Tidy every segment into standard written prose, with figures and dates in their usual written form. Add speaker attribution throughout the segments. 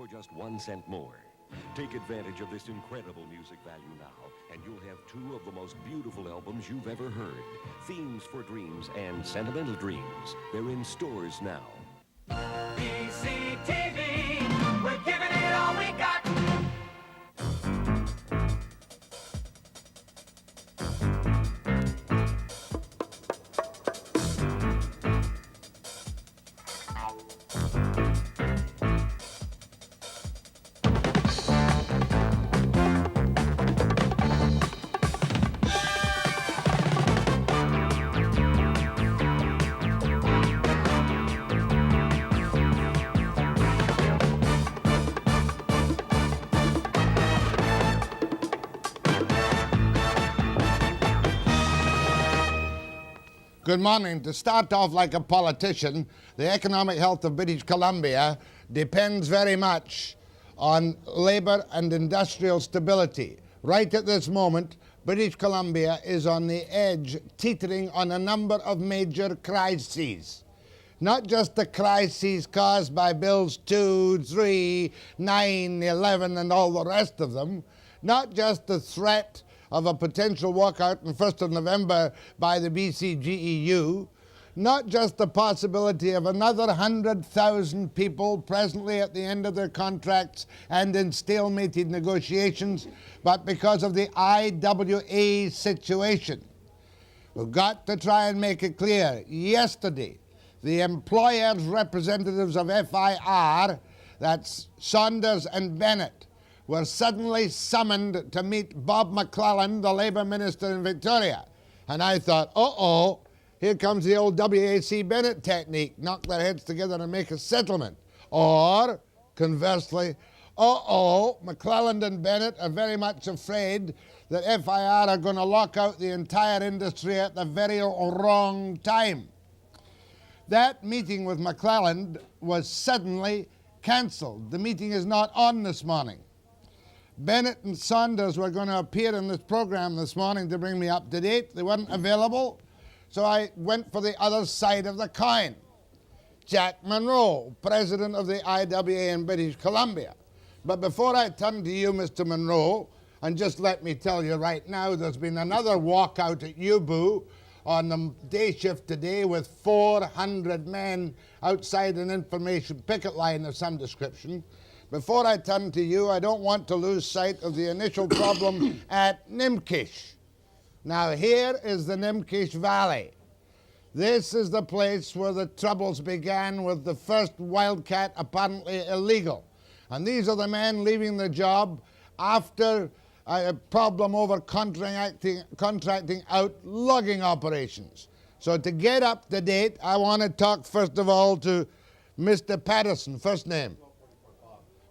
Speaker 1: for just 1 cent more. Take advantage of this incredible music value now, and you'll have two of the most beautiful albums you've ever heard. Themes for Dreams and Sentimental Dreams. They're in stores now.
Speaker 2: BCTV, we're giving it all we got.
Speaker 3: Good morning. To start off like a politician, the economic health of British Columbia depends very much on labour and industrial stability. Right at this moment, British Columbia is on the edge, teetering on a number of major crises. Not just the crises caused by Bills 2, 3, 9, 11 and all the rest of them, not just the threat of a potential walkout on 1st of November by the BCGEU, not just the possibility of another 100,000 people presently at the end of their contracts and in stalemated negotiations, but because of the IWA situation. We've got to try and make it clear. Yesterday, the employers' representatives of FIR, that's Saunders and Bennett, were suddenly summoned to meet Bob McClelland, the Labour Minister in Victoria. And I thought, uh-oh, here comes the old WAC Bennett technique, knock their heads together and make a settlement. Or, conversely, uh-oh, McClelland and Bennett are very much afraid that FIR are going to lock out the entire industry at the very wrong time. That meeting with McClelland was suddenly cancelled. The meeting is not on this morning. Bennett and Saunders were going to appear in this program this morning to bring me up to date. They weren't available, so I went for the other side of the coin. Jack Munro, president of the IWA in British Columbia. But before I turn to you, Mr. Munro, and just let me tell you right now, there's been another walkout at UBU on the day shift today with 400 men outside an information picket line of some description. Before I turn to you, I don't want to lose sight of the initial problem at Nimpkish. Now, here is the Nimpkish Valley. This is the place where the troubles began with the first wildcat apparently illegal. And these are the men leaving the job after a problem over contracting out logging operations. So to get up to date, I want to talk first of all to Mr. Patterson, first name.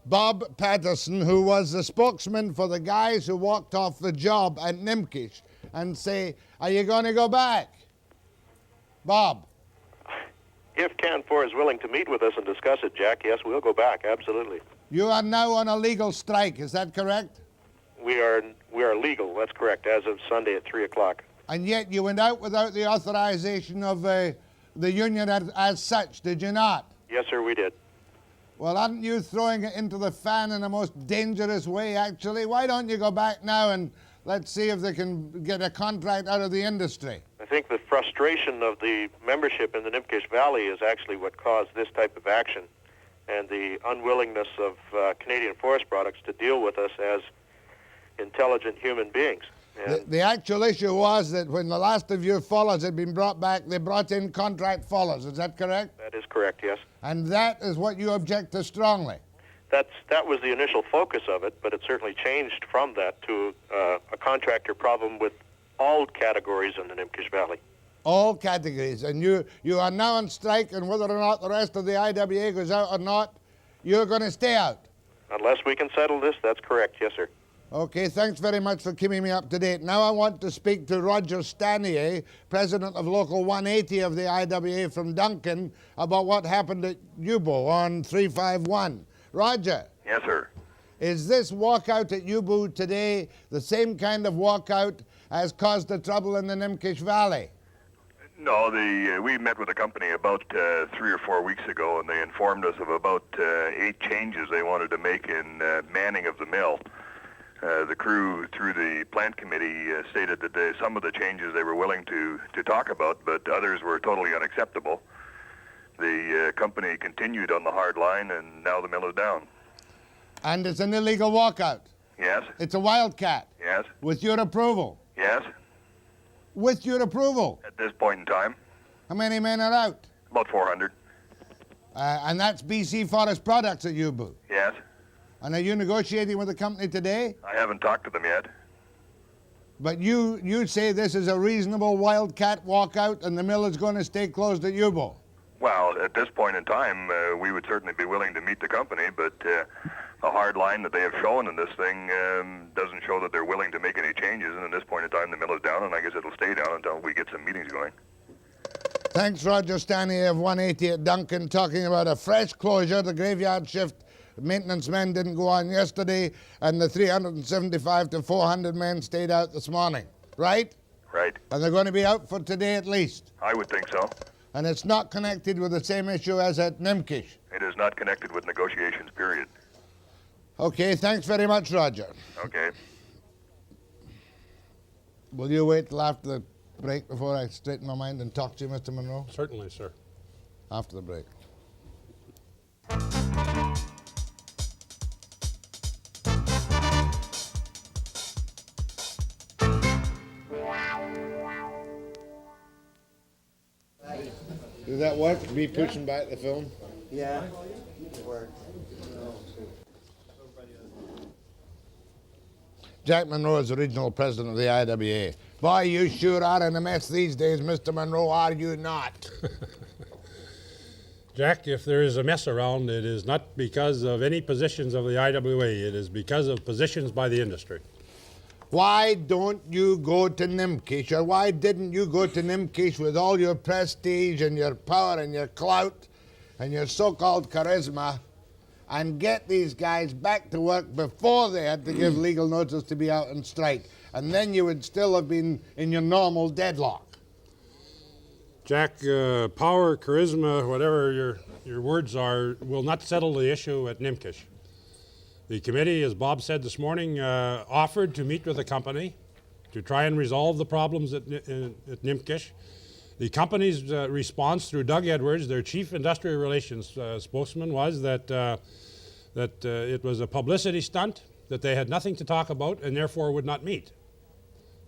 Speaker 3: Bob Patterson, who was the spokesman for the guys who walked off the job at Nimpkish, and say, are you going to go back? Bob.
Speaker 4: If Canfor is willing to meet with us and discuss it, Jack, yes, we'll go back, absolutely.
Speaker 3: You are now on a legal strike, is that correct?
Speaker 4: We are legal, that's correct, as of Sunday at 3 o'clock.
Speaker 3: And yet you went out without the authorization of the union as such, did you not?
Speaker 4: Yes, sir, we did.
Speaker 3: Well, aren't you throwing it into the fan in the most dangerous way, actually? Why don't you go back now and let's see if they can get a contract out of the industry?
Speaker 4: I think the frustration of the membership in the Nimpkish Valley is actually what caused this type of action, and the unwillingness of Canadian Forest Products to deal with us as intelligent human beings.
Speaker 3: The actual issue was that when the last of your follows had been brought back, they brought in contract follows. Is that correct?
Speaker 4: That is correct, yes.
Speaker 3: And that is what you object to strongly?
Speaker 4: That was the initial focus of it, but it certainly changed from that to a contractor problem with all categories in the Nimpkish Valley.
Speaker 3: All categories. And you are now on strike, and whether or not the rest of the IWA goes out or not, you're going to stay out?
Speaker 4: Unless we can settle this, that's correct, yes, sir.
Speaker 3: Okay, thanks very much for keeping me up to date. Now I want to speak to Roger Stanyer, president of Local 180 of the IWA from Duncan, about what happened at UBO on 351. Roger.
Speaker 5: Yes, sir.
Speaker 3: Is this walkout at UBO today the same kind of walkout as caused the trouble in the Nimpkish Valley?
Speaker 5: No, we met with the company about 3 or 4 weeks ago, and they informed us of about 8 changes they wanted to make in manning of the mill. The crew, through the plant committee, stated that some of the changes they were willing to talk about, but others were totally unacceptable. The company continued on the hard line, and now the mill is down.
Speaker 3: And it's an illegal walkout.
Speaker 5: Yes?
Speaker 3: It's a wildcat.
Speaker 5: Yes?
Speaker 3: With your approval.
Speaker 5: Yes?
Speaker 3: With your approval.
Speaker 5: At this point in time,
Speaker 3: How many men are out?
Speaker 5: about 400.
Speaker 3: And that's BC Forest Products at UBU.
Speaker 5: Yes?
Speaker 3: And are you negotiating with the company today?
Speaker 5: I haven't talked to them yet.
Speaker 3: But you say this is a reasonable wildcat walkout and the mill is going to stay closed at UBU.
Speaker 5: Well, at this point in time, we would certainly be willing to meet the company, but the hard line that they have shown in this thing doesn't show that they're willing to make any changes, and at this point in time, the mill is down, and I guess it'll stay down until we get some meetings going.
Speaker 3: Thanks, Roger Stanyer of 180 at Duncan, talking about a fresh closure. The graveyard shift maintenance men didn't go on yesterday, and the 375 to 400 men stayed out this morning, right?
Speaker 5: Right.
Speaker 3: And they're going to be out for today at least.
Speaker 5: I would think so.
Speaker 3: And it's not connected with the same issue as at Nimpkish.
Speaker 5: It is not connected with negotiations, period.
Speaker 3: Okay, thanks very much, Roger.
Speaker 5: Okay.
Speaker 3: Will you wait till after the break before I straighten my mind and talk to you, Mr. Munro?
Speaker 6: Certainly, sir.
Speaker 3: After the break. Does that work? Be pushing back the film?
Speaker 7: Yeah, it worked.
Speaker 3: Jack Munro is the regional president of the IWA. Boy, you sure are in a mess these days, Mr. Munro, are you not?
Speaker 6: Jack, if there is a mess around, it is not because of any positions of the IWA. It is because of positions by the industry.
Speaker 3: Why don't you go to Nimpkish, or why didn't you go to Nimpkish with all your prestige and your power and your clout and your so-called charisma and get these guys back to work before they had to give legal notice to be out on strike? And then you would still have been in your normal deadlock.
Speaker 6: Jack, power, charisma, whatever your words are, will not settle the issue at Nimpkish. The committee, as Bob said this morning, offered to meet with the company to try and resolve the problems at Nimpkish. The company's response through Doug Edwards, their chief industrial relations spokesman, was that it was a publicity stunt, that they had nothing to talk about and therefore would not meet.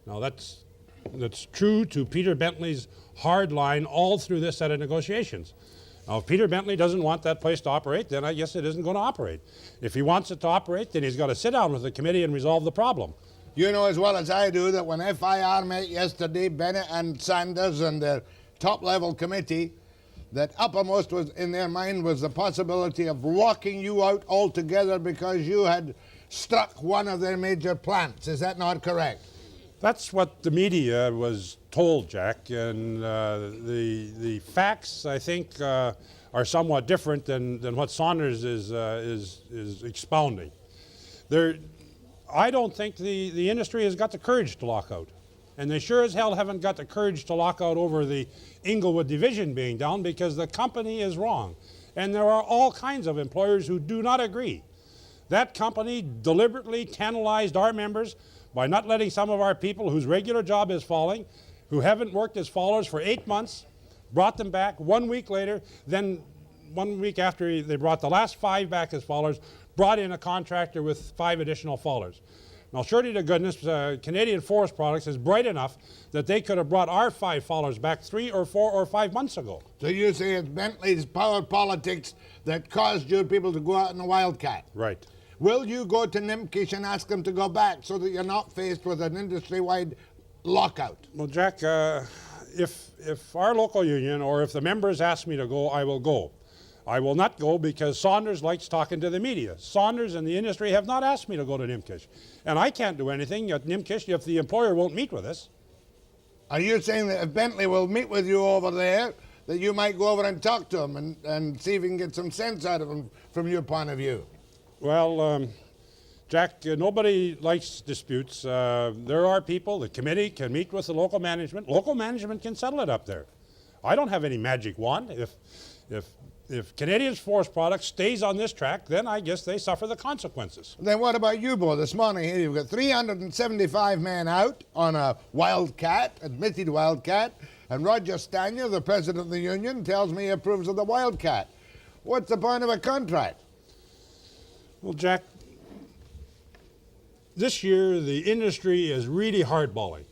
Speaker 6: Now that's true to Peter Bentley's hard line all through this set of negotiations. Now, if Peter Bentley doesn't want that place to operate, then I guess it isn't going to operate. If he wants it to operate, then he's got to sit down with the committee and resolve the problem.
Speaker 3: You know as well as I do that when FIR met yesterday, Bennett and Sanders and their top-level committee, that uppermost was in their mind was the possibility of locking you out altogether because you had struck one of their major plants. Is that not correct?
Speaker 6: That's what the media was told, Jack, and the facts, I think, are somewhat different than what Saunders is expounding. I don't think the industry has got the courage to lock out, and they sure as hell haven't got the courage to lock out over the Inglewood division being down because the company is wrong, and there are all kinds of employers who do not agree. That company deliberately tantalized our members by not letting some of our people whose regular job is falling, who haven't worked as fallers for 8 months, brought them back 1 week later, then 1 week after they brought the last 5 back as fallers, brought in a contractor with 5 additional fallers. Now, surely to goodness, Canadian Forest Products is bright enough that they could have brought our 5 fallers back 3 or 4 or 5 months ago.
Speaker 3: So you say it's Bentley's power politics that caused your people to go out in a wildcat?
Speaker 6: Right.
Speaker 3: Will you go to Nimpkish and ask them to go back so that you're not faced with an industry-wide lockout?
Speaker 6: Well, Jack, if our local union or if the members ask me to go, I will go. I will not go because Saunders likes talking to the media. Saunders and the industry have not asked me to go to Nimpkish. And I can't do anything at Nimpkish if the employer won't meet with us.
Speaker 3: Are you saying that if Bentley will meet with you over there, that you might go over and talk to him and see if you can get some sense out of him from your point of view?
Speaker 6: Well, Jack, nobody likes disputes. There are people, the committee can meet with the local management. Local management can settle it up there. I don't have any magic wand. If Canadian Forest Products stays on this track, then I guess they suffer the consequences.
Speaker 3: Then what about you, Bo? This morning here you've got 375 men out on a wildcat, admitted wildcat, and Roger Stanyer, the president of the union, tells me he approves of the wildcat. What's the point of a contract?
Speaker 6: Well, Jack, this year the industry is really hardballing.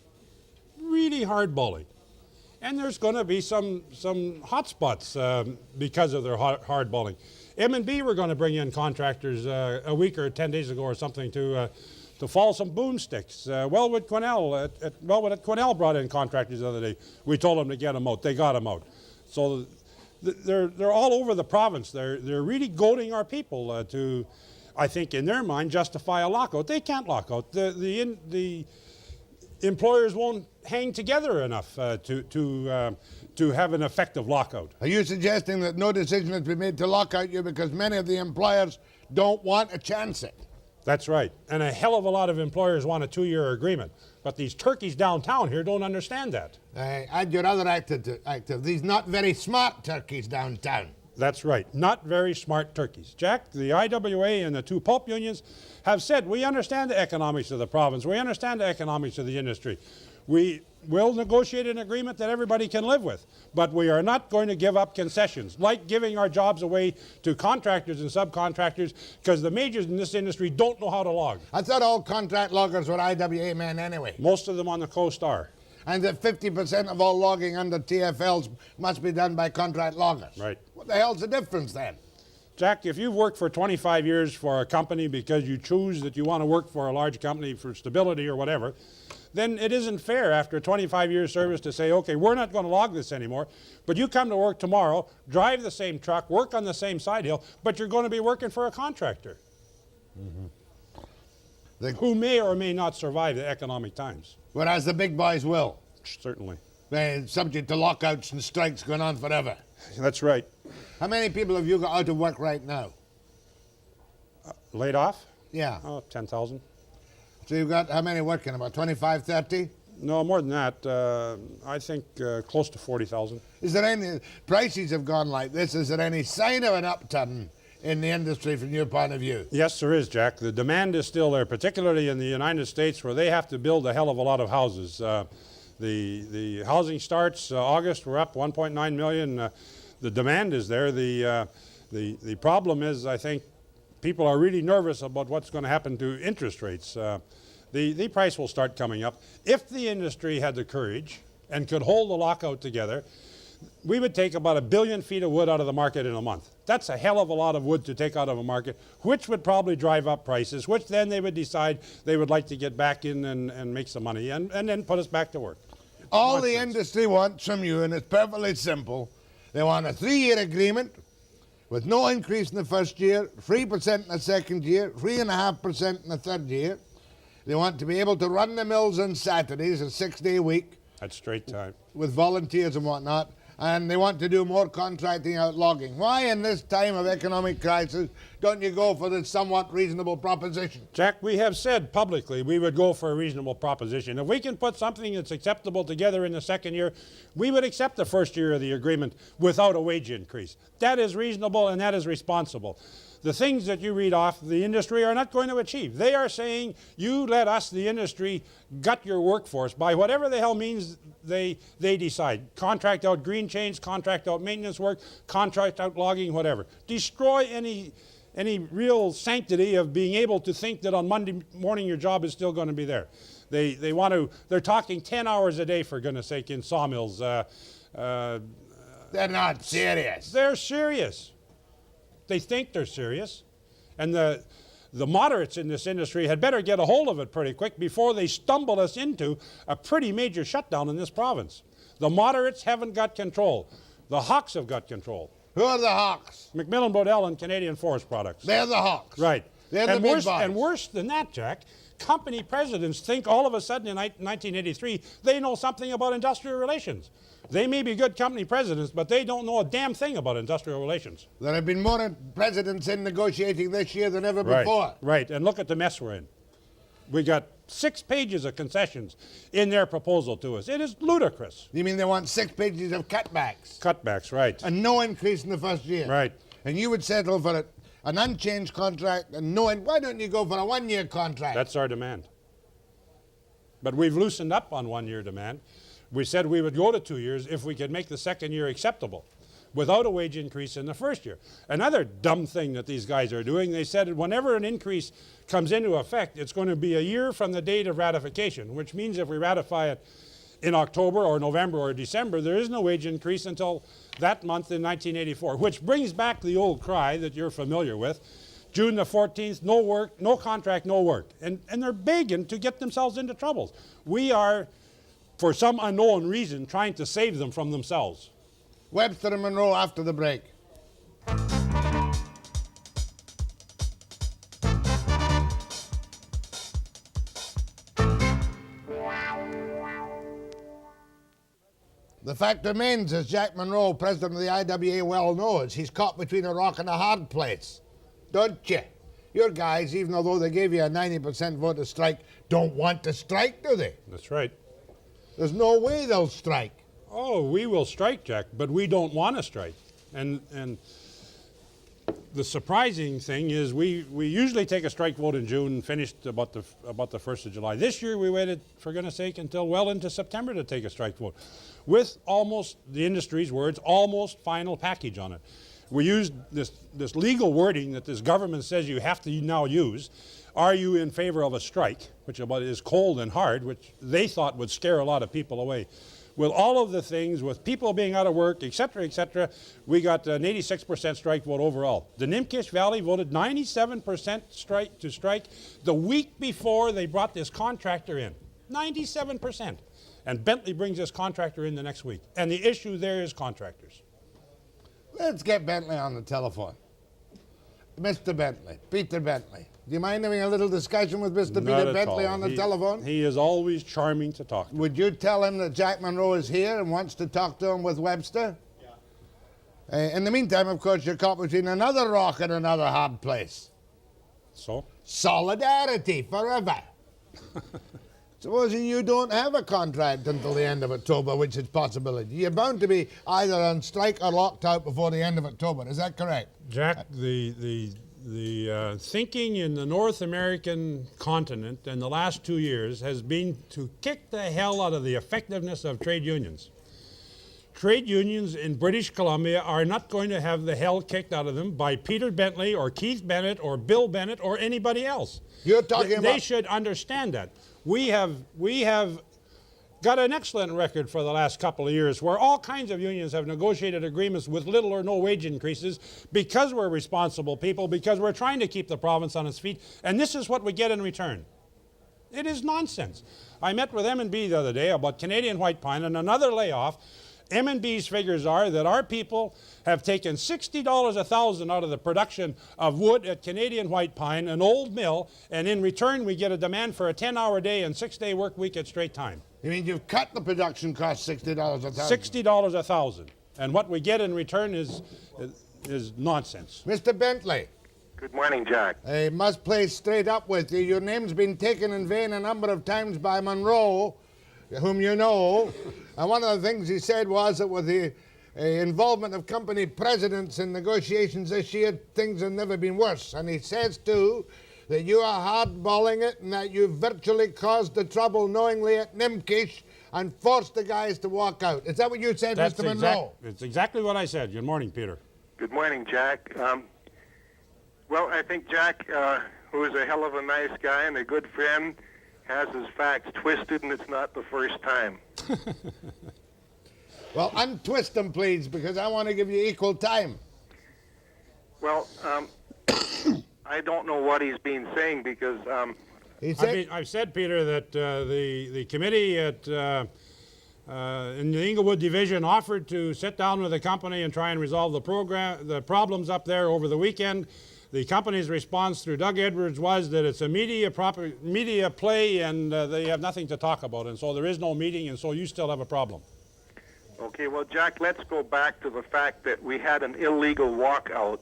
Speaker 6: Really hardballing. And there's going to be some hot spots because of their hardballing. M&B were going to bring in contractors a week or 10 days ago or something to fall some boomsticks. Wellwood at Quesnel brought in contractors the other day. We told them to get them out. They got them out. So they're all over the province. They're really goading our people to, I think, in their mind, justify a lockout. They can't lock out. The employers won't hang together enough to have an effective lockout.
Speaker 3: Are you suggesting that no decision has been made to lock out you because many of the employers don't want to chance it?
Speaker 6: That's right. And a hell of a lot of employers want a 2-year agreement. But these turkeys downtown here don't understand that.
Speaker 3: Add your other active, these not very smart turkeys downtown.
Speaker 6: That's right. Not very smart turkeys. Jack, the IWA and the 2 pulp unions have said, we understand the economics of the province. We understand the economics of the industry. We will negotiate an agreement that everybody can live with, but we are not going to give up concessions, like giving our jobs away to contractors and subcontractors, because the majors in this industry don't know how to log.
Speaker 3: I thought all contract loggers were IWA men anyway.
Speaker 6: Most of them on the coast are.
Speaker 3: And that 50% of all logging under TFLs must be done by contract loggers.
Speaker 6: Right.
Speaker 3: What the hell's the difference then?
Speaker 6: Jack, if you've worked for 25 years for a company because you choose that you want to work for a large company for stability or whatever, then it isn't fair after 25 years service to say, okay, we're not going to log this anymore, but you come to work tomorrow, drive the same truck, work on the same side hill, but you're going to be working for a contractor who may or may not survive the economic times.
Speaker 3: Whereas the big boys will.
Speaker 6: Certainly.
Speaker 3: They're subject to lockouts and strikes going on forever.
Speaker 6: That's right.
Speaker 3: How many people have you got out of work right now?
Speaker 6: Laid off?
Speaker 3: Yeah.
Speaker 6: Oh, 10,000.
Speaker 3: So you've got how many working? About 25, 30?
Speaker 6: No, more than that. I think close to 40,000.
Speaker 3: Is there any, prices have gone like this, is there any sign of an upturn in the industry from your point of view?
Speaker 6: Yes, there is, Jack. The demand is still there, particularly in the United States where they have to build a hell of a lot of houses. The housing starts, August, we're up 1.9 million. The demand is there. The problem is, I think, people are really nervous about what's going to happen to interest rates. The price will start coming up. If the industry had the courage and could hold the lockout together, we would take about 1 billion feet of wood out of the market in a month. That's a hell of a lot of wood to take out of a market, which would probably drive up prices, which then they would decide they would like to get back in and make some money and then put us back to work.
Speaker 3: All the industry wants from you, and it's perfectly simple, they want a 3-year agreement with no increase in the first year, 3% in the second year, 3.5% in the third year. They want to be able to run the mills on Saturdays, a 6-day week.
Speaker 6: At straight time.
Speaker 3: With volunteers and whatnot. And they want to do more contracting out logging. Why in this time of economic crisis don't you go for this somewhat reasonable proposition?
Speaker 6: Jack, we have said publicly we would go for a reasonable proposition. If we can put something that's acceptable together in the second year, we would accept the first year of the agreement without a wage increase. That is reasonable and that is responsible. The things that you read off, the industry are not going to achieve. They are saying, you let us, the industry, gut your workforce by whatever the hell means they decide. Contract out green chains, contract out maintenance work, contract out logging, whatever. Destroy any real sanctity of being able to think that on Monday morning your job is still going to be there. They're talking 10 hours a day, for goodness sake, in sawmills.
Speaker 3: They're not serious.
Speaker 6: They're serious. They think they're serious. And the moderates in this industry had better get a hold of it pretty quick before they stumble us into a pretty major shutdown in this province. The moderates haven't got control. The hawks have got control.
Speaker 3: Who are the hawks?
Speaker 6: McMillan Bodell and Canadian Forest Products.
Speaker 3: They're the hawks.
Speaker 6: Right.
Speaker 3: They're the big boys.
Speaker 6: And worse than that, Jack, company presidents think all of a sudden in 1983 they know something about industrial relations. They may be good company presidents, but they don't know a damn thing about industrial relations.
Speaker 3: There have been more presidents in negotiating this year than ever before.
Speaker 6: Right, and look at the mess we're in. We got 6 pages of concessions in their proposal to us. It is ludicrous.
Speaker 3: You mean they want 6 pages of cutbacks?
Speaker 6: Cutbacks, right.
Speaker 3: And no increase in the first year?
Speaker 6: Right.
Speaker 3: And you would settle for an unchanged contract and why don't you go for a 1-year contract?
Speaker 6: That's our demand. But we've loosened up on 1-year demand. We said we would go to 2 years if we could make the second year acceptable without a wage increase in the first year. Another dumb thing that these guys are doing, they said whenever an increase comes into effect, it's going to be a year from the date of ratification, which means if we ratify it in October or November or December, there is no wage increase until that month in 1984, which brings back the old cry that you're familiar with. June the 14th, no work, no contract, no work. And they're begging to get themselves into troubles. We are, for some unknown reason, trying to save them from themselves.
Speaker 3: Webster and Munro after the break. The fact remains, as Jack Munro, president of the IWA, well knows, he's caught between a rock and a hard place. Don't you? Your guys, even although they gave you a 90% vote to strike, don't want to strike, do they?
Speaker 6: That's right.
Speaker 3: There's no way they'll strike.
Speaker 6: Oh, we will strike, Jack, but we don't want to strike. And the surprising thing is we usually take a strike vote in June and finished about the 1st of July. This year we waited, for goodness sake, until well into September to take a strike vote with almost, the industry's words, almost final package on it. We used this legal wording that this government says you have to now use. Are you in favor of a strike, which is cold and hard, which they thought would scare a lot of people away. With all of the things, with people being out of work, et cetera, we got an 86% strike vote overall. The Nimpkish Valley voted 97% to strike the week before they brought this contractor in. 97%. And Bentley brings this contractor in the next week. And the issue there is contractors.
Speaker 3: Let's get Bentley on the telephone. Mr. Bentley, Peter Bentley. Do you mind having a little discussion with Mr. Peter Bentley on the telephone?
Speaker 6: He is always charming to talk to.
Speaker 3: Would you tell him that Jack Munro is here and wants to talk to him with Webster? Yeah. In the meantime, of course, you're caught between another rock and another hard place.
Speaker 6: So?
Speaker 3: Solidarity forever. Supposing you don't have a contract until the end of October, which is a possibility. You're bound to be either on strike or locked out before the end of October. Is that correct?
Speaker 6: Jack, the thinking in the North American continent in the last 2 years has been to kick the hell out of the effectiveness of trade unions. Trade unions in British Columbia are not going to have the hell kicked out of them by Peter Bentley or Keith Bennett or Bill Bennett or anybody else.
Speaker 3: You're talking about...
Speaker 6: They should understand that. We have got an excellent record for the last couple of years where all kinds of unions have negotiated agreements with little or no wage increases because we're responsible people, because we're trying to keep the province on its feet, and this is what we get in return. It is nonsense. I met with M&B the other day about Canadian white pine and another layoff. M&B's figures are that our people have taken $60 a thousand out of the production of wood at Canadian white pine, an old mill, and in return we get a demand for a 10-hour day and 6-day work week at straight time.
Speaker 3: You mean you've cut the production cost $60 a thousand?
Speaker 6: $60 a thousand. And what we get in return is nonsense.
Speaker 3: Mr. Bentley.
Speaker 5: Good morning, Jack.
Speaker 3: I must play straight up with you. Your name's been taken in vain a number of times by Munro, whom you know. And one of the things he said was that with the involvement of company presidents in negotiations this year, things have never been worse. And he says, too, that you are hardballing it and that you virtually caused the trouble knowingly at Nimpkish and forced the guys to walk out. Is that what you said, Mr. Munro?
Speaker 6: It's exactly what I said. Good morning, Peter.
Speaker 5: Good morning, Jack. Well, I think Jack, who is a hell of a nice guy and a good friend, has his facts twisted, and it's not the first time.
Speaker 3: Well, untwist them, please, because I want to give you equal time.
Speaker 5: Well, I don't know what he's been saying because...
Speaker 6: I've said, Peter, that the committee at in the Inglewood division offered to sit down with the company and try and resolve the problems up there over the weekend. The company's response through Doug Edwards was that it's a media play and they have nothing to talk about, and so there is no meeting, and so you still have a problem.
Speaker 5: Okay, well, Jack, let's go back to the fact that we had an illegal walkout,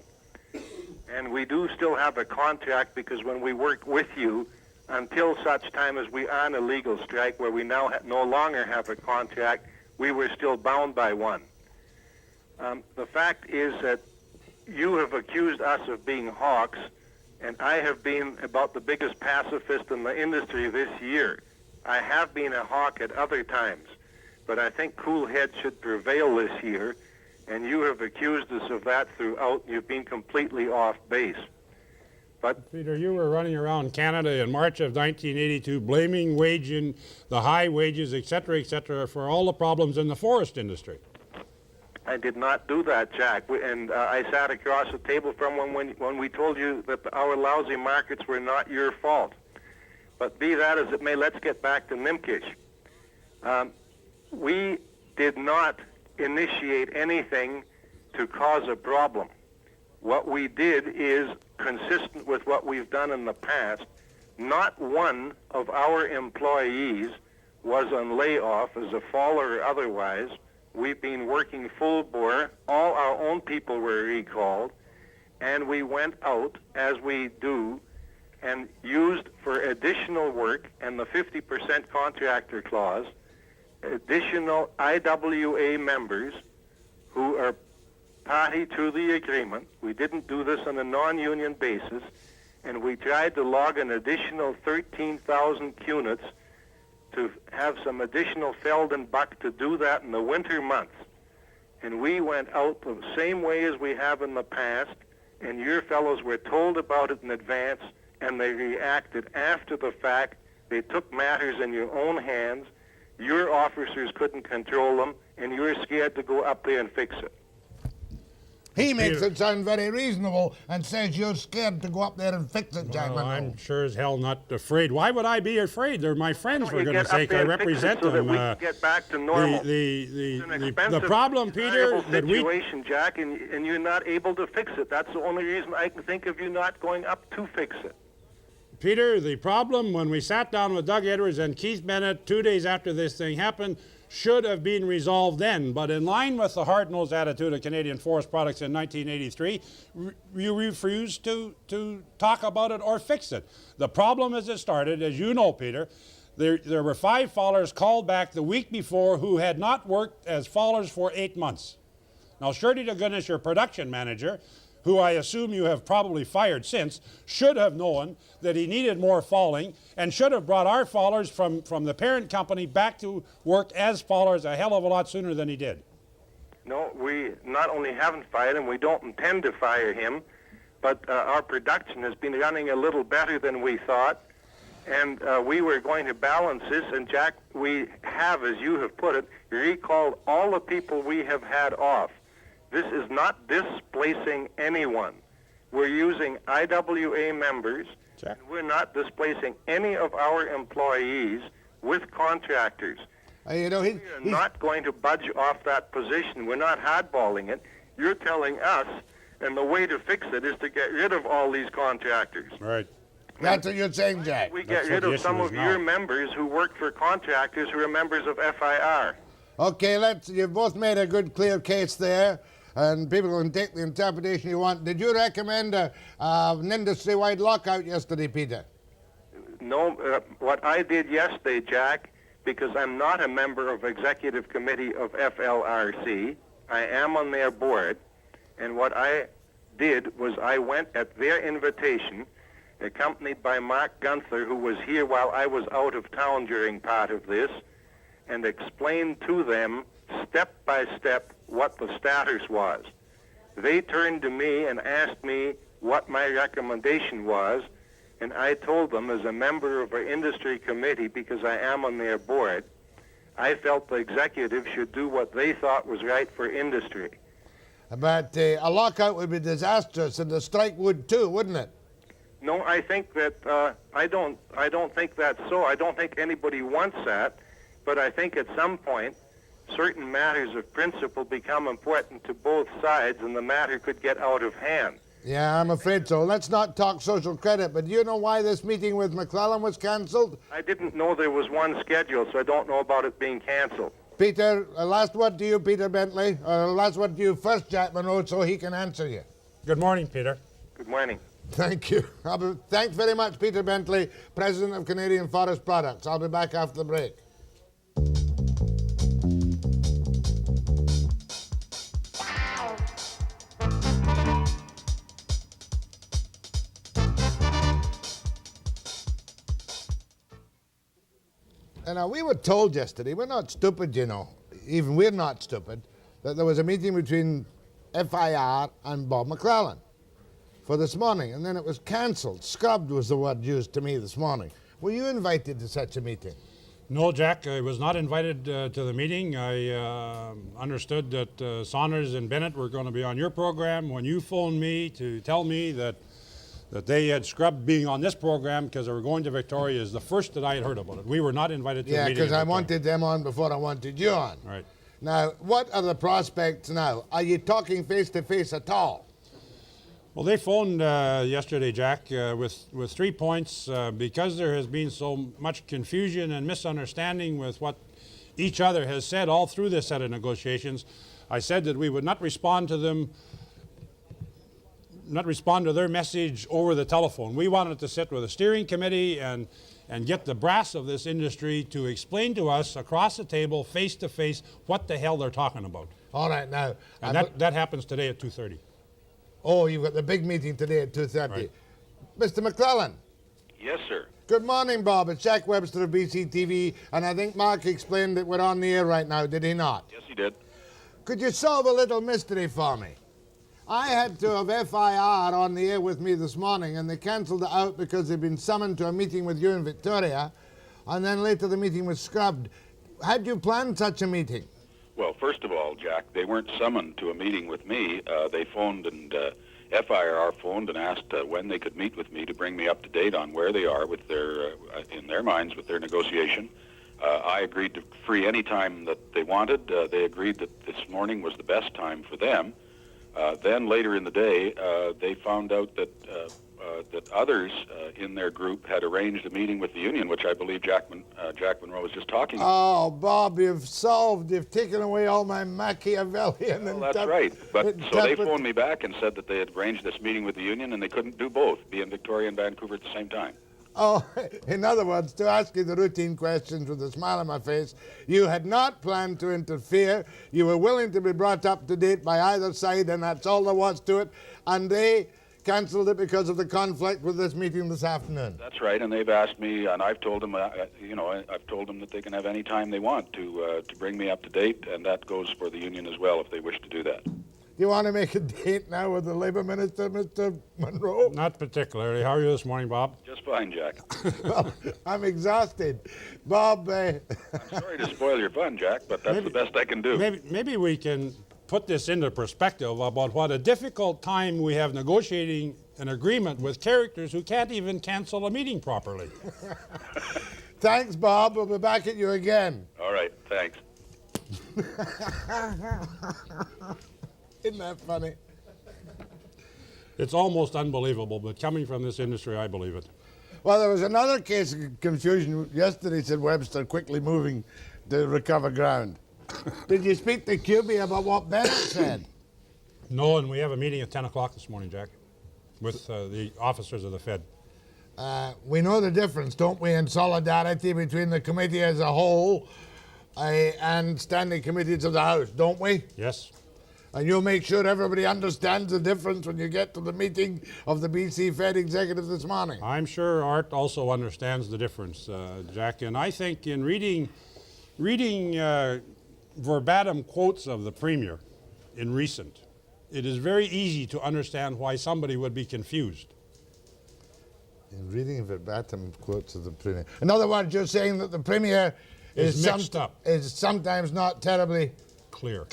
Speaker 5: and we do still have a contract because when we worked with you,
Speaker 4: until such time as we are on a legal strike where we now no longer have a contract, we were still bound by one. The fact is that you have accused us of being hawks, and I have been about the biggest pacifist in the industry this year. I have been a hawk at other times, but I think cool heads should prevail this year, and you have accused us of that throughout. You've been completely off base. But
Speaker 6: Peter, you were running around Canada in March of 1982 blaming the high wages, et cetera, for all the problems in the forest industry.
Speaker 4: I did not do that, Jack. I sat across the table from when we told you that our lousy markets were not your fault. But be that as it may, let's get back to Nimpkish. We did not initiate anything to cause a problem. What we did is consistent with what we've done in the past. Not one of our employees was on layoff as a faller or otherwise. We've been working full bore. All our own people were recalled, and we went out, as we do, and used for additional work and the 50% contractor clause, additional IWA members who are party to the agreement. We didn't do this on a non-union basis, and we tried to log an additional 13,000 units to have some additional felled and buck to do that in the winter months. And we went out the same way as we have in the past, and your fellows were told about it in advance, and they reacted after the fact. They took matters in your own hands. Your officers couldn't control them, and you're scared to go up there and fix it.
Speaker 3: He makes it sound very reasonable and says you're scared to go up there and fix it, Jack Munro.
Speaker 6: I'm sure as hell not afraid. Why would I be afraid? They're my friends, for goodness sake. I represent them.
Speaker 4: So that we can get back to normal.
Speaker 6: The problem, Peter, that
Speaker 4: situation, Jack, and you're not able to fix it. That's the only reason I can think of you not going up to fix it.
Speaker 6: Peter, the problem when we sat down with Doug Edwards and Keith Bennett 2 days after this thing happened should have been resolved then. But in line with the hard-nosed attitude of Canadian Forest Products in 1983, you refused to talk about it or fix it. The problem as it started, as you know, Peter, there were 5 fallers called back the week before who had not worked as fallers for 8 months. Now, surely to goodness, your production manager, who I assume you have probably fired since, should have known that he needed more falling and should have brought our fallers from the parent company back to work as fallers a hell of a lot sooner than he did.
Speaker 4: No, we not only haven't fired him, we don't intend to fire him, but our production has been running a little better than we thought, and we were going to balance this, and Jack, we have, as you have put it, recalled all the people we have had off. This is not displacing anyone. We're using IWA members, and we're not displacing any of our employees with contractors.
Speaker 3: You know,
Speaker 4: we are not going to budge off that position. We're not hardballing it. You're telling us, and the way to fix it is to get rid of all these contractors.
Speaker 6: Right.
Speaker 3: That's what you're saying, Jack.
Speaker 4: We get rid of some of your members who work for contractors who are members of FIR.
Speaker 3: Okay, you've both made a good, clear case there, and people can take the interpretation you want. Did you recommend an industry-wide lockout yesterday, Peter?
Speaker 4: No, what I did yesterday, Jack, because I'm not a member of executive committee of FLRC, I am on their board, and what I did was I went at their invitation, accompanied by Mark Gunther, who was here while I was out of town during part of this, and explained to them step by step what the status was. They turned to me and asked me what my recommendation was, and I told them as a member of our industry committee, because I am on their board, I felt the executive should do what they thought was right for industry.
Speaker 3: But a lockout would be disastrous, and the strike would too, wouldn't it?
Speaker 4: No, I think that I don't think that's so. I don't think anybody wants that, but I think at some point certain matters of principle become important to both sides, and the matter could get out of hand.
Speaker 3: Yeah, I'm afraid so. Let's not talk social credit, but do you know why this meeting with McClelland was cancelled?
Speaker 4: I didn't know there was one scheduled, so I don't know about it being cancelled.
Speaker 3: Peter, last word to you, Peter Bentley, or last word to you first, Jack Munro, so he can answer you.
Speaker 6: Good morning, Peter.
Speaker 4: Good morning.
Speaker 3: Thank you. Thanks very much, Peter Bentley, President of Canadian Forest Products. I'll be back after the break. And we were told yesterday, we're not stupid, you know, even we're not stupid, that there was a meeting between FIR and Bob McClelland for this morning, and then it was cancelled. Scrubbed was the word used to me this morning. Were you invited to such a meeting?
Speaker 6: No, Jack, I was not invited to the meeting. I understood that Saunders and Bennett were going to be on your program when you phoned me to tell me that they had scrubbed being on this program because they were going to Victoria is the first that I had heard about it. We were not invited to the meeting.
Speaker 3: Yeah, because I wanted them on before I wanted you on.
Speaker 6: Right.
Speaker 3: Now, what are the prospects now? Are you talking face-to-face at all?
Speaker 6: Well, they phoned yesterday, Jack, with 3 points. Because there has been so much confusion and misunderstanding with what each other has said all through this set of negotiations, I said that we would not respond to them, not respond to their message over the telephone. We wanted to sit with a steering committee and get the brass of this industry to explain to us across the table, face to face, what the hell they're talking about.
Speaker 3: All right, now.
Speaker 6: And that happens today at 2:30.
Speaker 3: Oh, you've got the big meeting today at 2:30.
Speaker 6: Right.
Speaker 3: Mr. McClelland.
Speaker 5: Yes, sir.
Speaker 3: Good morning, Bob. It's Jack Webster of BC TV, and I think Mark explained that we're on the air right now, did he not?
Speaker 5: Yes, he did.
Speaker 3: Could you solve a little mystery for me? I had to have FIR on the air with me this morning, and they cancelled it out because they'd been summoned to a meeting with you in Victoria, and then later the meeting was scrubbed. Had you planned such a meeting?
Speaker 8: Well, first of all, Jack, they weren't summoned to a meeting with me. They phoned and FIR phoned and asked when they could meet with me to bring me up to date on where they are with their, in their minds, with their negotiation. I agreed to free any time that they wanted. They agreed that this morning was the best time for them. Then later in the day, they found out that that others in their group had arranged a meeting with the union, which I believe Jack Munro was just talking about.
Speaker 3: Oh, Bob, you've taken away all my Machiavellian.
Speaker 8: Well, that's right. But so they phoned me back and said that they had arranged this meeting with the union and they couldn't do both, be in Victoria and Vancouver at the same time.
Speaker 3: Oh, in other words, to ask you the routine questions with a smile on my face, you had not planned to interfere. You were willing to be brought up to date by either side, and that's all there was to it. And they cancelled it because of the conflict with this meeting this afternoon.
Speaker 8: That's right, and they've asked me, and I've told them, I've told them that they can have any time they want to bring me up to date, and that goes for the union as well if they wish to do that.
Speaker 3: Do you want to make a date now with the Labour Minister, Mr. Munro?
Speaker 6: Not particularly. How are you this morning, Bob?
Speaker 8: Just fine, Jack.
Speaker 3: Well, I'm exhausted. Bob...
Speaker 8: I'm sorry to spoil your fun, Jack, but that's the best I can do.
Speaker 6: Maybe we can put this into perspective about what a difficult time we have negotiating an agreement with characters who can't even cancel a meeting properly.
Speaker 3: Thanks, Bob. We'll be back at you again.
Speaker 8: All right, thanks.
Speaker 3: Isn't that funny?
Speaker 6: It's almost unbelievable, but coming from this industry, I believe it.
Speaker 3: Well, there was another case of confusion yesterday, said Webster, quickly moving to recover ground. Did you speak to QB about what Bennett said?
Speaker 6: No, and we have a meeting at 10 o'clock this morning, Jack, with the officers of the Fed.
Speaker 3: We know the difference, don't we, in solidarity between the committee as a whole and standing committees of the House, don't we?
Speaker 6: Yes.
Speaker 3: And you'll make sure everybody understands the difference when you get to the meeting of the BC Fed executive this morning.
Speaker 6: I'm sure Art also understands the difference, Jack, and I think in reading verbatim quotes of the Premier in recent, it is very easy to understand why somebody would be confused.
Speaker 3: In reading verbatim quotes of the Premier. In other words, you're saying that the Premier is
Speaker 6: mixed up.
Speaker 3: Is sometimes not terribly clear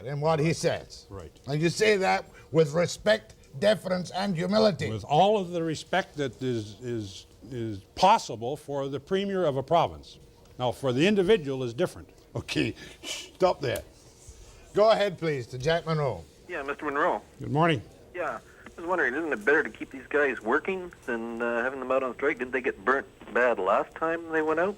Speaker 3: in what he says.
Speaker 6: Right.
Speaker 3: And you say that with respect, deference, and humility.
Speaker 6: With all of the respect that is possible for the Premier of a province. Now, for the individual is different.
Speaker 3: Okay, stop there. Go ahead, please, to Jack Munro.
Speaker 4: Yeah, Mr. Monroe.
Speaker 6: Good morning.
Speaker 4: Yeah, I was wondering, isn't it better to keep these guys working than having them out on strike? Didn't they get burnt bad last time they went out?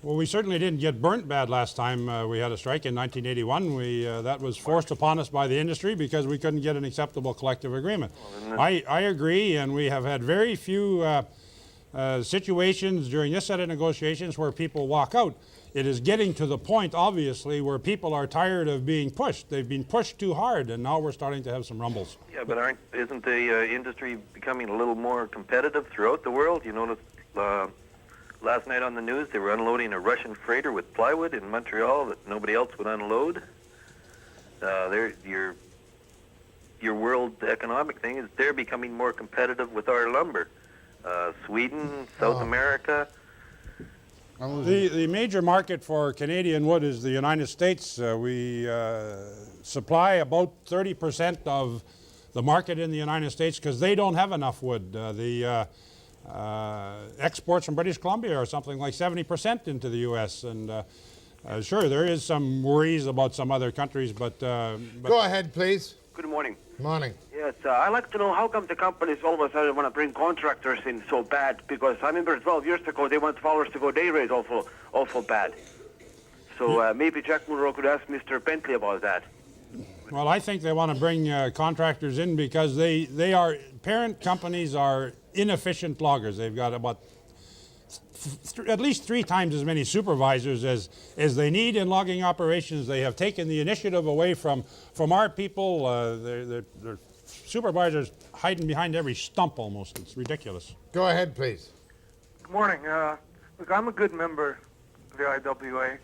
Speaker 6: Well, we certainly didn't get burnt bad last time we had a strike in 1981. That was forced upon us by the industry because we couldn't get an acceptable collective agreement. I agree, and we have had very few situations during this set of negotiations where people walk out. It is getting to the point, obviously, where people are tired of being pushed. They've been pushed too hard, and now we're starting to have some rumbles.
Speaker 4: Yeah, but isn't the industry becoming a little more competitive throughout the world? You noticed last night on the news they were unloading a Russian freighter with plywood in Montreal that nobody else would unload. Your world economic thing is they're becoming more competitive with our lumber. Sweden, South America.
Speaker 6: The major market for Canadian wood is the United States. We supply about 30% of the market in the United States because they don't have enough wood. The exports from British Columbia are something like 70% into the U.S. And sure, there is some worries about some other countries, but
Speaker 3: Go ahead, please.
Speaker 9: Good morning.
Speaker 3: Morning.
Speaker 9: Yes, I'd like to know how come the companies all of a sudden want to bring contractors in so bad? Because I remember 12 years ago they want ours to go day rate awful bad. So maybe Jack Munro could ask Mr. Bentley about that.
Speaker 6: well, I think they want to bring contractors in because parent companies are inefficient loggers. They've got about at least 3 times as many supervisors as they need in logging operations. They have taken the initiative away from our people. Their supervisors hiding behind every stump almost. It's ridiculous.
Speaker 3: Go ahead, please.
Speaker 10: Good morning. Look, I'm a good member of the IWA,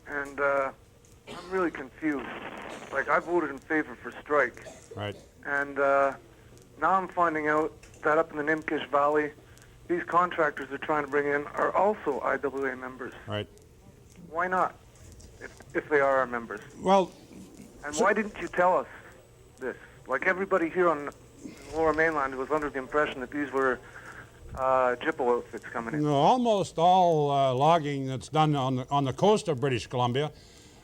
Speaker 10: and I'm really confused. Like, I voted in favor for strike.
Speaker 6: Right.
Speaker 10: And now I'm finding out that up in the Nimpkish Valley, these contractors they're trying to bring in are also IWA members.
Speaker 6: Right.
Speaker 10: Why not, if they are our members?
Speaker 6: Well,
Speaker 10: And why didn't you tell us this? Like, everybody here on the Lower Mainland was under the impression that these were Jippo outfits coming in.
Speaker 6: no, almost all logging that's done on the coast of British Columbia,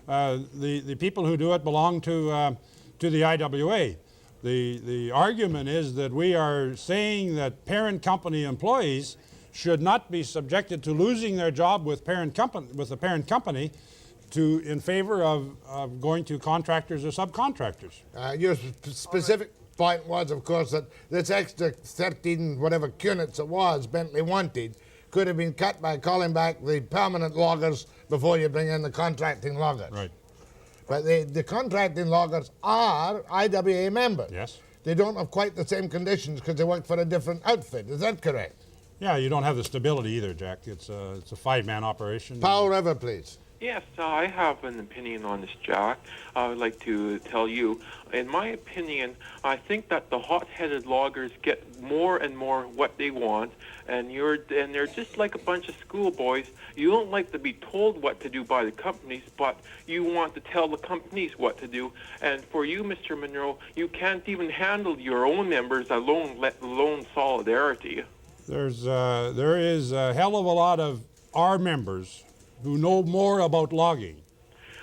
Speaker 6: the people who do it belong to the IWA. The argument is that we are saying that parent company employees should not be subjected to losing their job with the parent company in favor of going to contractors or subcontractors.
Speaker 3: Your specific point was, of course, that this extra 13 whatever units it was Bentley wanted could have been cut by calling back the permanent loggers before you bring in the contracting loggers.
Speaker 6: Right.
Speaker 3: But the contracting loggers are IWA members.
Speaker 6: Yes.
Speaker 3: They don't have quite the same conditions because they work for a different outfit. Is that correct?
Speaker 6: Yeah, you don't have the stability either, Jack. It's a 5-man operation.
Speaker 3: Powell River, please.
Speaker 11: Yes, I have an opinion on this, Jack. I would like to tell you, in my opinion, I think that the hot-headed loggers get more and more what they want, and they're just like a bunch of schoolboys. You don't like to be told what to do by the companies, but you want to tell the companies what to do. And for you, Mr. Munro, you can't even handle your own members alone, let alone solidarity.
Speaker 6: There is a hell of a lot of our members who know more about logging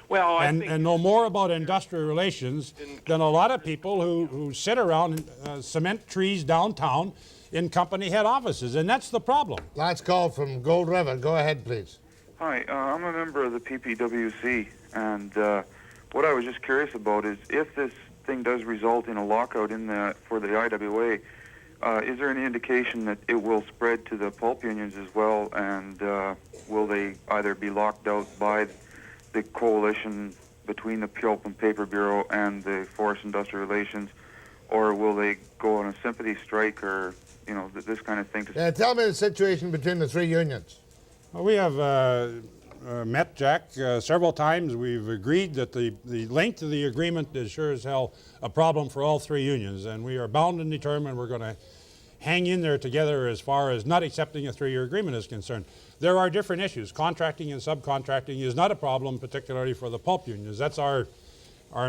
Speaker 11: Well,
Speaker 6: and know more about industrial relations than a lot of people who sit around cement trees downtown in company head offices, and that's the problem.
Speaker 3: Last call from Gold River. Go ahead, please.
Speaker 12: Hi, I'm a member of the PPWC, and what I was just curious about is if this thing does result in a lockout for the IWA, is there any indication that it will spread to the pulp unions as well, and will they either be locked out by the coalition between the Pulp and Paper Bureau and the Forest Industrial Relations, or will they go on a sympathy strike, or this kind of thing?
Speaker 3: Tell me the situation between the 3 unions.
Speaker 6: Well, we have met Jack several times. We've agreed that the length of the agreement is sure as hell a problem for all 3 unions, and we are bound and determined we're going to hang in there together as far as not accepting a 3-year agreement is concerned. There are different issues. Contracting and subcontracting is not a problem, particularly for the pulp unions. That's our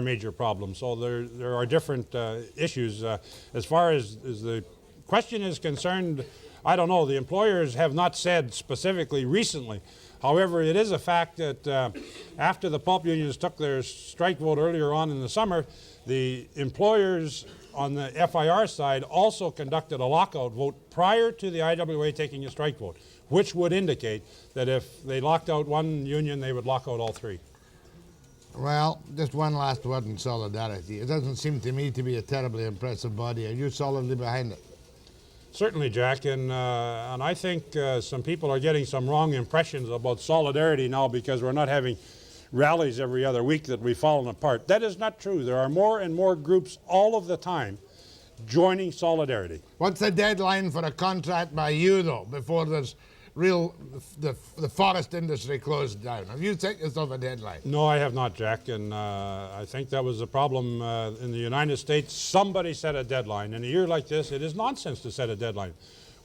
Speaker 6: major problem. So there are different issues. As far as the question is concerned, I don't know. The employers have not said specifically recently However, it is a fact that after the pulp unions took their strike vote earlier on in the summer, the employers on the FIR side also conducted a lockout vote prior to the IWA taking a strike vote, which would indicate that if they locked out one union, they would lock out all three.
Speaker 3: Well, just one last word in solidarity. It doesn't seem to me to be a terribly impressive body. Are you solidly behind it?
Speaker 6: Certainly, Jack, and I think some people are getting some wrong impressions about solidarity now because we're not having rallies every other week that we've fallen apart. That is not true. There are more and more groups all of the time joining solidarity.
Speaker 3: What's the deadline for a contract by you, though, before there's the forest industry closed down? Have you set yourself a deadline?
Speaker 6: No, I have not, Jack, and I think that was the problem in the United States. Somebody set a deadline. In a year like this, it is nonsense to set a deadline.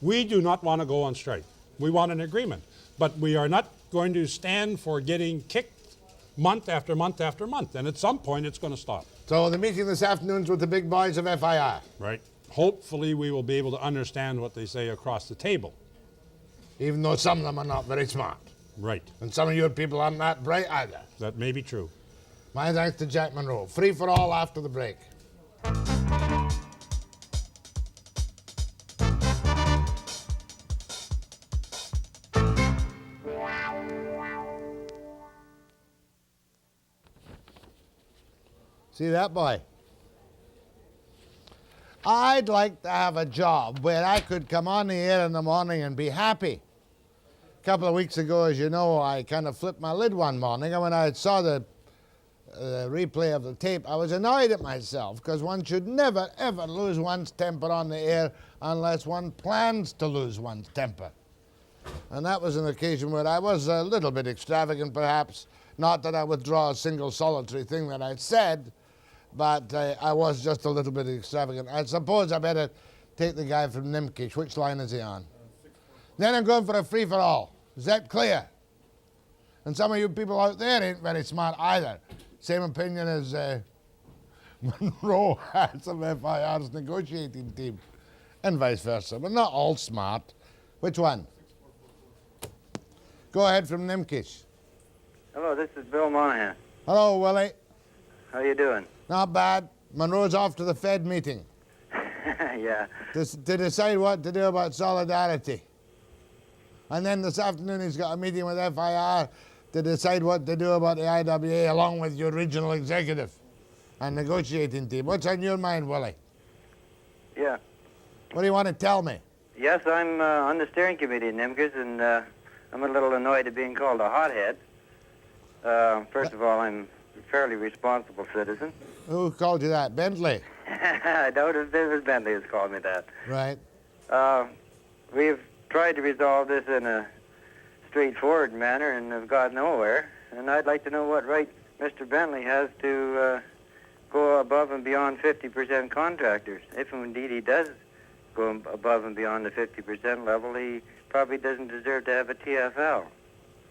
Speaker 6: We do not want to go on strike. We want an agreement, but we are not going to stand for getting kicked month after month after month, and at some point it's going to stop.
Speaker 3: So the meeting this afternoon's with the big boys of FIR.
Speaker 6: Right. Hopefully we will be able to understand what they say across the table.
Speaker 3: Even though some of them are not very smart.
Speaker 6: Right.
Speaker 3: And some of your people aren't that bright either.
Speaker 6: That may be true.
Speaker 3: My thanks to Jack Munro. Free for all after the break. See that boy? I'd like to have a job where I could come on the air in the morning and be happy. A couple of weeks ago, as you know, I kind of flipped my lid one morning, and when I saw the replay of the tape, I was annoyed at myself, because one should never, ever lose one's temper on the air unless one plans to lose one's temper. And that was an occasion where I was a little bit extravagant, perhaps. Not that I withdraw a single solitary thing that I said, but I was just a little bit extravagant. I suppose I better take the guy from Nimpkish. Which line is he on? Then I'm going for a free-for-all. Is that clear? And some of you people out there ain't very smart either. Same opinion as Munro has of FIR's negotiating team, and vice versa. But not all smart. Which one? Go ahead from Nimpkish.
Speaker 13: Hello, this is Bill Monahan.
Speaker 3: Hello, Willie.
Speaker 13: How you doing?
Speaker 3: Not bad. Munro's off to the Fed meeting.
Speaker 13: Yeah.
Speaker 3: To decide what to do about solidarity. And then this afternoon he's got a meeting with FIR to decide what to do about the IWA along with your regional executive and negotiating team. What's on your mind, Willie?
Speaker 13: Yeah.
Speaker 3: What do you want to tell me?
Speaker 13: Yes, I'm on the steering committee in Nimpkish, and I'm a little annoyed at being called a hothead. First of all, I'm a fairly responsible citizen.
Speaker 3: Who called you that? Bentley?
Speaker 13: I doubt if it was Bentley who's called me that.
Speaker 3: Right.
Speaker 13: We've tried to resolve this in a straightforward manner and have got nowhere. And I'd like to know what right Mr. Bentley has to go above and beyond 50% contractors. If indeed he does go above and beyond the 50% level, he probably doesn't deserve to have a TFL.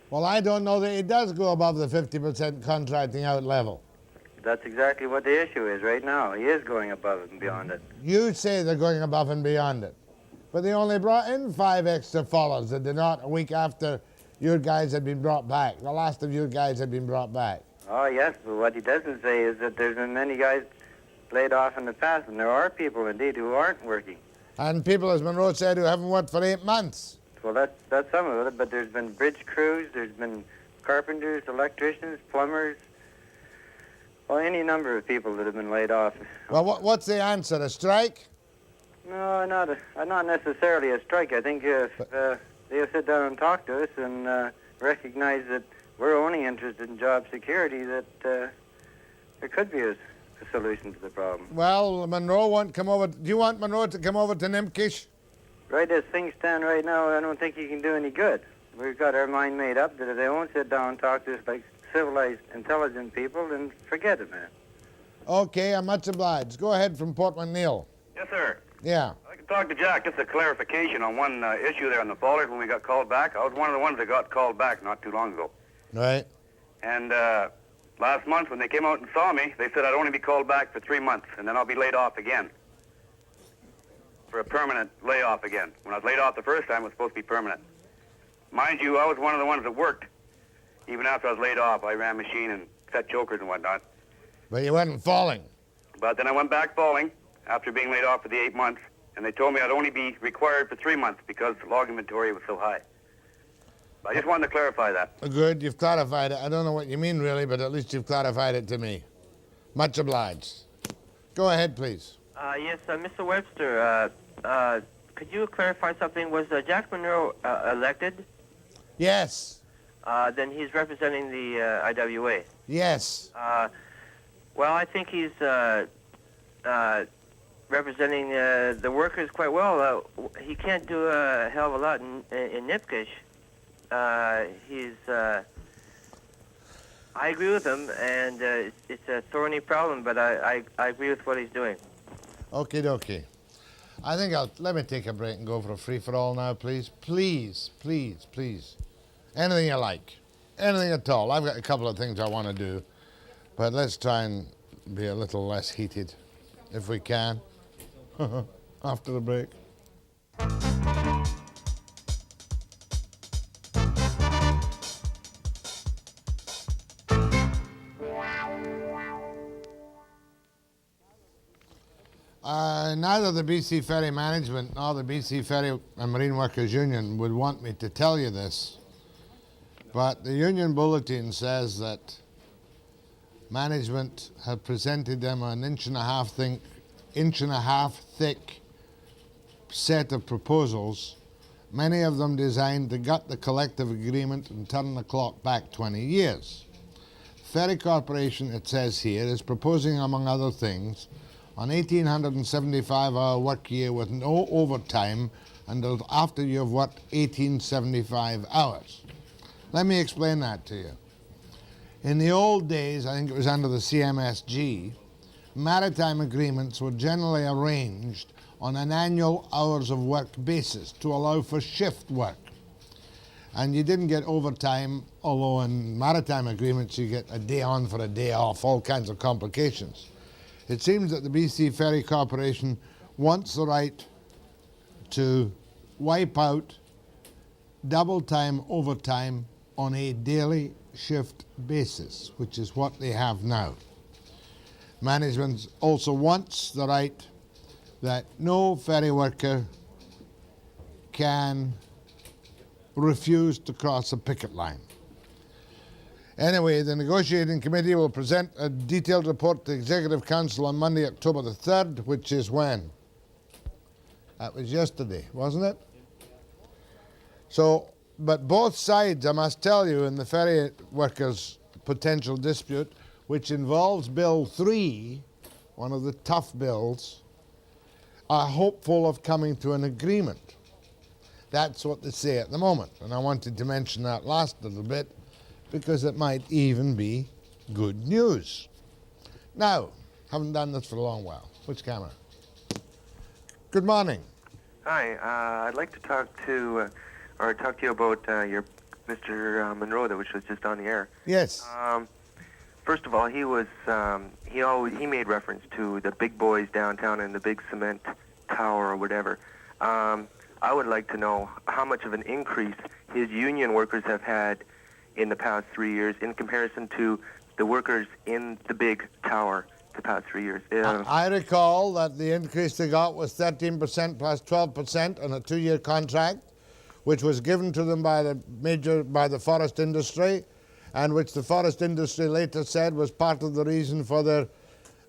Speaker 3: Well, I don't know that he does go above the 50% contracting out level.
Speaker 13: That's exactly what the issue is right now. He is going above and beyond it.
Speaker 3: You say they're going above and beyond it. But they only brought in 5 extra fellows, did they not, a week after your guys had been brought back? The last of your guys had been brought back.
Speaker 13: Oh, yes, but what he doesn't say is that there's been many guys laid off in the past, and there are people, indeed, who aren't working.
Speaker 3: And people, as Munro said, who haven't worked for 8 months.
Speaker 13: Well, that's some of it, but there's been bridge crews, there's been carpenters, electricians, plumbers, well, any number of people that have been laid off.
Speaker 3: Well, what's the answer, a strike?
Speaker 13: No, not necessarily a strike. I think if they'll sit down and talk to us and recognize that we're only interested in job security, that there could be a solution to the problem.
Speaker 3: Well, Munro won't come over. Do you want Munro to come over to Nimpkish?
Speaker 13: Right as things stand right now, I don't think he can do any good. We've got our mind made up that if they won't sit down and talk to us like civilized, intelligent people, then forget it, man.
Speaker 3: Okay, I'm much obliged. Go ahead from Port McNeill.
Speaker 14: Yes, sir.
Speaker 3: Yeah.
Speaker 14: I'd like to talk to Jack. Just a clarification on one issue there on the Pollard when we got called back. I was one of the ones that got called back not too long ago.
Speaker 3: Right.
Speaker 14: And last month when they came out and saw me, they said I'd only be called back for 3 months, and then I'll be laid off again. For a permanent layoff again. When I was laid off the first time, it was supposed to be permanent. Mind you, I was one of the ones that worked Even after I was laid off, I ran machine and cut chokers and whatnot.
Speaker 3: But you weren't falling.
Speaker 14: But then I went back falling after being laid off for the 8 months, and they told me I'd only be required for 3 months because the log inventory was so high. I just wanted to clarify that.
Speaker 3: Good, you've clarified it. I don't know what you mean really, but at least you've clarified it to me. Much obliged. Go ahead, please.
Speaker 13: Yes, Mr. Webster, could you clarify something? Was Jack Munro elected?
Speaker 3: Yes.
Speaker 13: Then he's representing the IWA.
Speaker 3: Yes.
Speaker 13: Well, I think he's representing the workers quite well. He can't do a hell of a lot in Nimpkish. I agree with him, and it's a thorny problem, but I agree with what he's doing.
Speaker 3: Okie dokie. I think let me take a break and go for a free-for-all now, please. Please, please, please. Anything you like. Anything at all. I've got a couple of things I want to do, but let's try and be a little less heated, if we can, after the break. Neither the BC Ferry Management nor the BC Ferry and Marine Workers Union would want me to tell you this, but the union bulletin says that management have presented them an inch and a half thick set of proposals, many of them designed to gut the collective agreement and turn the clock back 20 years. Ferry Corporation, it says here, is proposing, among other things, an 1,875-hour work year with no overtime until after you've worked 1,875 hours. Let me explain that to you. In the old days, I think it was under the CMSG, maritime agreements were generally arranged on an annual hours of work basis to allow for shift work. And you didn't get overtime, although in maritime agreements you get a day on for a day off, all kinds of complications. It seems that the BC Ferry Corporation wants the right to wipe out double time overtime on a daily shift basis, which is what they have now. Management also wants the right that no ferry worker can refuse to cross a picket line. Anyway, the negotiating committee will present a detailed report to the Executive Council on Monday, October the 3rd, which is when? That was yesterday, wasn't it? So, but both sides, I must tell you, in the ferry workers' potential dispute, which involves Bill 3, one of the tough bills, are hopeful of coming to an agreement. That's what they say at the moment, and I wanted to mention that last little bit because it might even be good news. Now, haven't done this for a long while. Which camera? Good morning.
Speaker 15: Hi, I'd like to talk to you about your Mr. Munro, which was just on the air.
Speaker 3: Yes.
Speaker 15: First of all, he made reference to the big boys downtown and the big cement tower or whatever. I would like to know how much of an increase his union workers have had in the past 3 years in comparison to the workers in the big tower the past 3 years.
Speaker 3: I recall that the increase they got was 13% plus 12% on a 2-year contract, which was given to them by the forest industry, and which the forest industry later said was part of the reason for their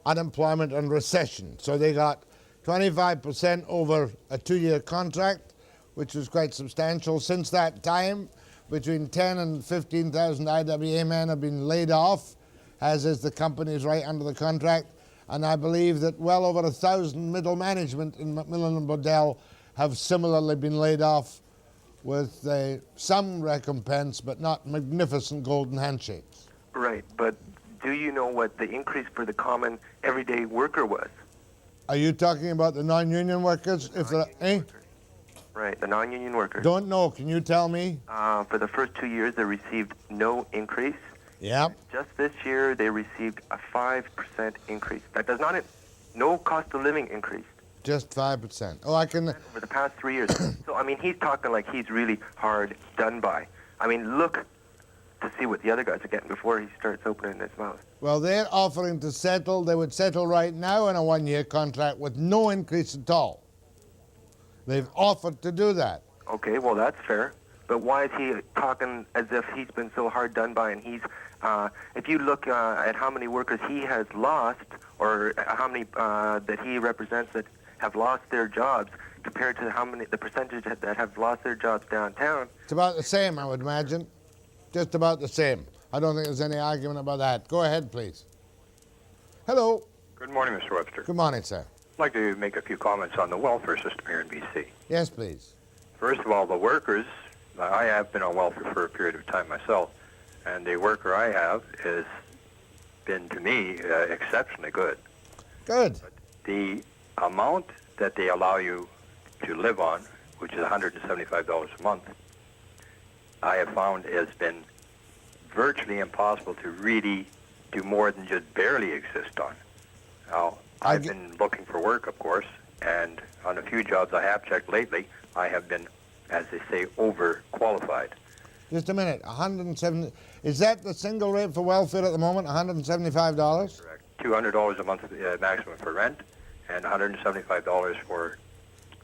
Speaker 3: unemployment and recession. So they got 25% over a 2-year contract, which was quite substantial. Since that time, between 10 and 15,000 IWA men have been laid off, as is the company's right under the contract, and I believe that well over 1,000 middle management in Macmillan and Bodell have similarly been laid off with some recompense, but not magnificent golden handshakes.
Speaker 15: Right, but do you know what the increase for the common everyday worker was?
Speaker 3: Are you talking about the non-union workers?
Speaker 15: Right, the non-union workers.
Speaker 3: Don't know. Can you tell me?
Speaker 15: For the first 2 years, they received no increase.
Speaker 3: Yep.
Speaker 15: Just this year, they received a 5% increase. That does not, no cost of living increase.
Speaker 3: Just 5%. Oh, I can...
Speaker 15: Over the past 3 years. So, I mean, he's talking like he's really hard done by. I mean, look to see what the other guys are getting before he starts opening his mouth.
Speaker 3: Well, they're offering to settle. They would settle right now in a one-year contract with no increase at all. They've offered to do that.
Speaker 15: Okay, well, that's fair. But why is he talking as if he's been so hard done by, and he's, if you look at how many workers he has lost, or how many that he represents that have lost their jobs, compared to how many, the percentage that have lost their jobs downtown.
Speaker 3: It's about the same, I would imagine. Just about the same. I don't think there's any argument about that. Go ahead, please. Hello.
Speaker 16: Good morning, Mr. Webster.
Speaker 3: Good morning, sir.
Speaker 16: I'd like to make a few comments on the welfare system here in BC.
Speaker 3: Yes, please.
Speaker 16: First of all, the workers, I have been on welfare for a period of time myself, and the worker I have has been, to me, exceptionally good.
Speaker 3: Good.
Speaker 16: But the amount that they allow you to live on, which is $175 a month, I have found has been virtually impossible to really do more than just barely exist on. Now, I've been looking for work, of course, and on a few jobs I have checked lately, I have been, as they say, overqualified.
Speaker 3: Just a minute. 170. Is that the single rate for welfare at the moment? $175?
Speaker 16: Correct. $200 a month maximum for rent, and $175 for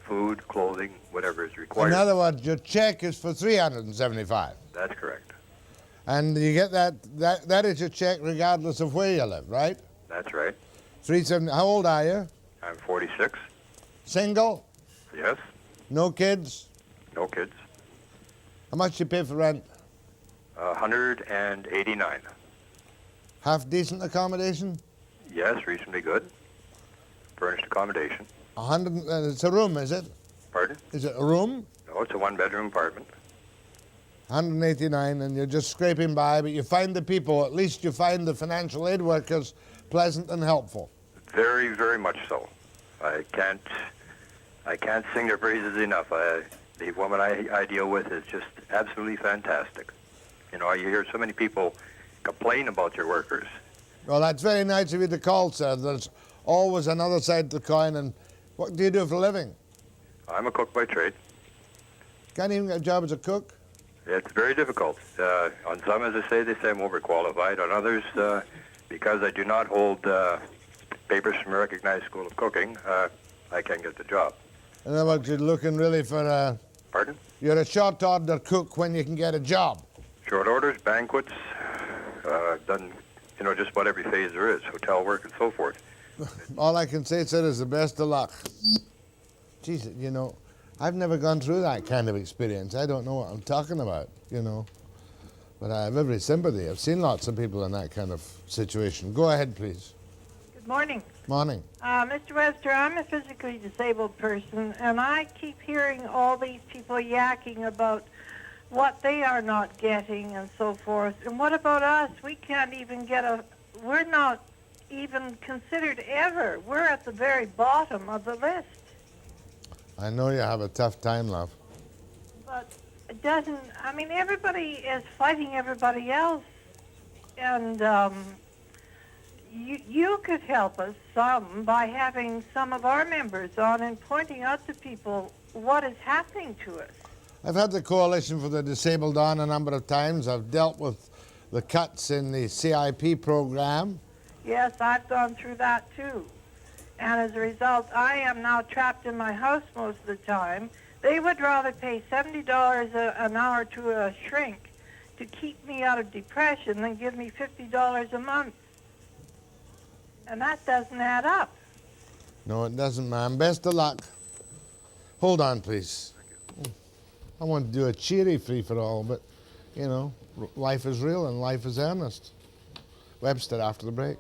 Speaker 16: food, clothing, whatever is required.
Speaker 3: In other words, your check is for $375.
Speaker 16: That's correct.
Speaker 3: And you get that is your check regardless of where you live, right?
Speaker 16: That's right.
Speaker 3: 370. How old are you?
Speaker 16: I'm 46.
Speaker 3: Single?
Speaker 16: Yes.
Speaker 3: No kids?
Speaker 16: No kids.
Speaker 3: How much you pay for rent?
Speaker 16: $189.
Speaker 3: Half decent accommodation?
Speaker 16: Yes, reasonably good. Furnished accommodation.
Speaker 3: 100. It's a room, is it?
Speaker 16: Pardon?
Speaker 3: Is it a room?
Speaker 16: No, it's a one-bedroom apartment.
Speaker 3: 189, and you're just scraping by, but you find the people, at least you find the financial aid workers, pleasant and helpful.
Speaker 16: Very, very much so. I can't sing their praises enough. The woman I deal with is just absolutely fantastic. You know, you hear so many people complain about your workers.
Speaker 3: Well, that's very nice of you to call, sir. There's always another side to the coin. And what do you do for a living?
Speaker 16: I'm a cook by trade.
Speaker 3: Can't even get a job as a cook?
Speaker 16: It's very difficult. On some, as I say, they say I'm overqualified. On others, because I do not hold papers from a recognized school of cooking, I can't get the job.
Speaker 3: In other words, you're looking really for a...
Speaker 16: Pardon?
Speaker 3: You're a short order cook when you can get a job.
Speaker 16: Short orders, banquets, done, you know, just about every phase there is, hotel work and so forth.
Speaker 3: All I can say, sir, is the best of luck. Jeez, you know, I've never gone through that kind of experience. I don't know what I'm talking about, you know. But I have every sympathy. I've seen lots of people in that kind of situation. Go ahead, please.
Speaker 17: Good morning.
Speaker 3: Morning.
Speaker 17: Mr. Webster, I'm a physically disabled person, and I keep hearing all these people yakking about what they are not getting and so forth. And what about us? We can't even get we're not even considered ever. We're at the very bottom of the list.
Speaker 3: I know you have a tough time, love.
Speaker 17: But it doesn't, I mean, everybody is fighting everybody else. And you could help us some by having some of our members on and pointing out to people what is happening to us.
Speaker 3: I've had the Coalition for the Disabled on a number of times. I've dealt with the cuts in the CIP program.
Speaker 17: Yes, I've gone through that too. And as a result, I am now trapped in my house most of the time. They would rather pay $70 an hour to a shrink to keep me out of depression than give me $50 a month. And that doesn't add up.
Speaker 3: No, it doesn't, ma'am. Best of luck. Hold on, please. I want to do a cheery free-for-all, but, you know, life is real and life is earnest. Webster after the break.